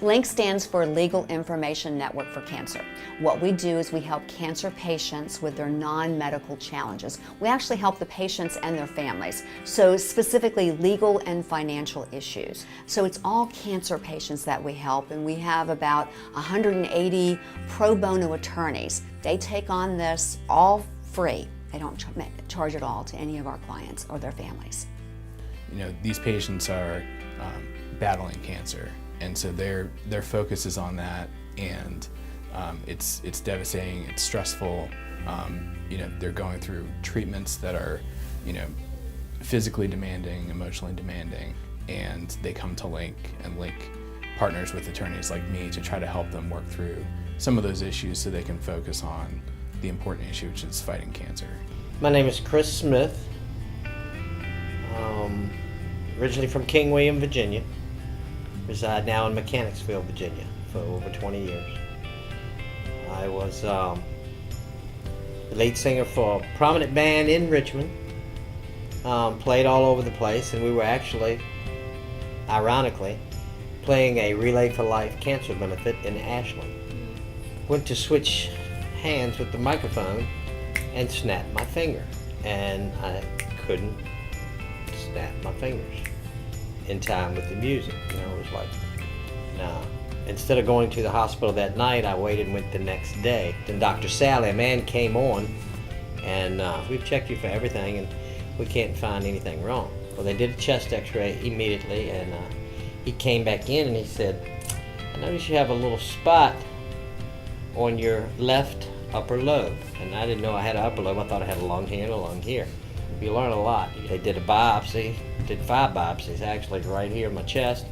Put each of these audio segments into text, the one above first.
LINC stands for Legal Information Network for Cancer. What we do is we help cancer patients with their non-medical challenges. We actually help the patients and their families, so specifically legal and financial issues. So it's all cancer patients that we help, and we have about 180 pro bono attorneys. They take on this all free. They don't charge at all to any of our clients or their families. You know, these patients are battling cancer, and so their focus is on that, and it's devastating, it's stressful. You know, they're going through treatments that are, you know, physically demanding, emotionally demanding, and they come to LINC, and LINC partners with attorneys like me to try to help them work through some of those issues so they can focus on the important issue, which is fighting cancer. My name is Chris Smith. Originally from King William, Virginia. Reside now in Mechanicsville, Virginia for over 20 years. I was the lead singer for a prominent band in Richmond. Played all over the place, and we were actually, ironically, playing a Relay for Life cancer benefit in Ashland. Went to switch hands with the microphone and snapped my finger, and I couldn't snap my fingers in time with the music. You know, it was like, no. Instead of going to the hospital that night, I waited and went the next day. Then Dr. Sally, a man, came on, and we've checked you for everything, and we can't find anything wrong. Well, they did a chest x-ray immediately, and he came back in and he said, I noticed you have a little spot on your left upper lobe. And I didn't know I had an upper lobe. I thought I had a long hand along here. You learn a lot. They did a biopsy, did 5 biopsies actually right here in my chest,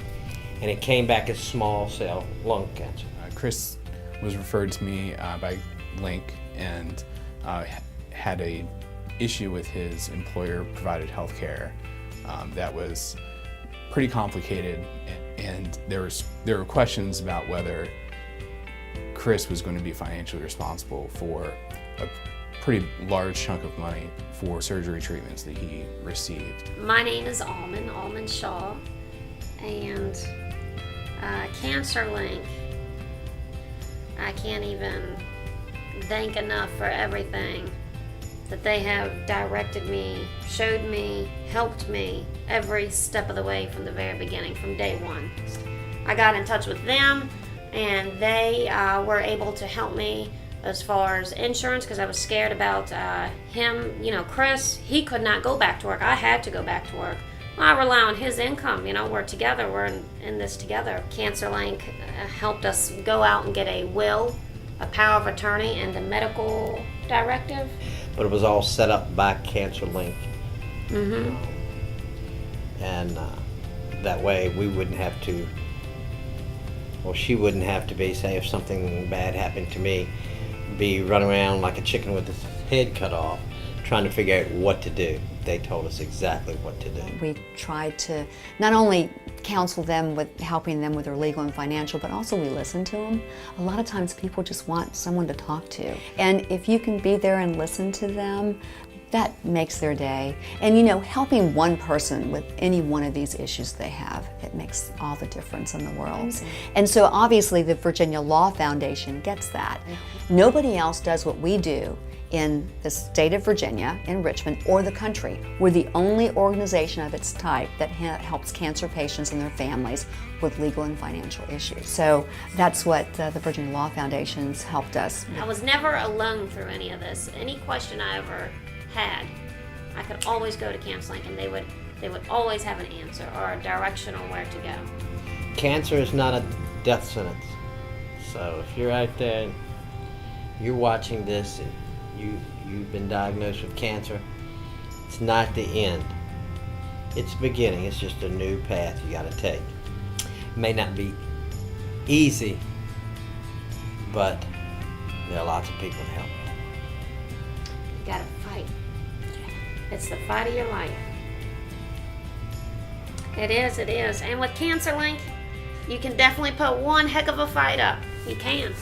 and it came back as small cell lung cancer. Chris was referred to me by LINC and had a issue with his employer-provided health care that was pretty complicated, and there were questions about whether Chris was going to be financially responsible for a pretty large chunk of money for surgery treatments that he received. My name is Almon Shaw, and CancerLINC, I can't even thank enough for everything that they have directed me, showed me, helped me every step of the way from the very beginning, from day one. I got in touch with them, and they were able to help me as far as insurance, because I was scared about him. You know, Chris, he could not go back to work. I had to go back to work. Well, I rely on his income. You know, we're together. We're in this together. CancerLINC helped us go out and get a will, a power of attorney, and the medical directive. But it was all set up by CancerLINC. Mm-hmm. And that way we wouldn't have to, or she wouldn't have to be, say if something bad happened to me, be running around like a chicken with his head cut off, trying to figure out what to do. They told us exactly what to do. We tried to not only counsel them with helping them with their legal and financial, but also we listen to them. A lot of times people just want someone to talk to. And if you can be there and listen to them, that makes their day. And you know, helping one person with any one of these issues they have, it makes all the difference in the world. And so obviously the Virginia Law Foundation gets that. Nobody else does what we do in the state of Virginia, in Richmond, or the country. We're the only organization of its type that helps cancer patients and their families with legal and financial issues. So that's what the Virginia Law Foundation's helped us. I was never alone through any of this. Any question I ever had, I could always go to CancerLINC, and they would always have an answer or a direction on where to go. Cancer is not a death sentence. So if you're out there and you're watching this and you've been diagnosed with cancer, it's not the end. It's the beginning. It's just a new path you got to take. It may not be easy, but there are lots of people to help. You gotta fight. It's the fight of your life. It is. And with CancerLINC, you can definitely put one heck of a fight up. You can.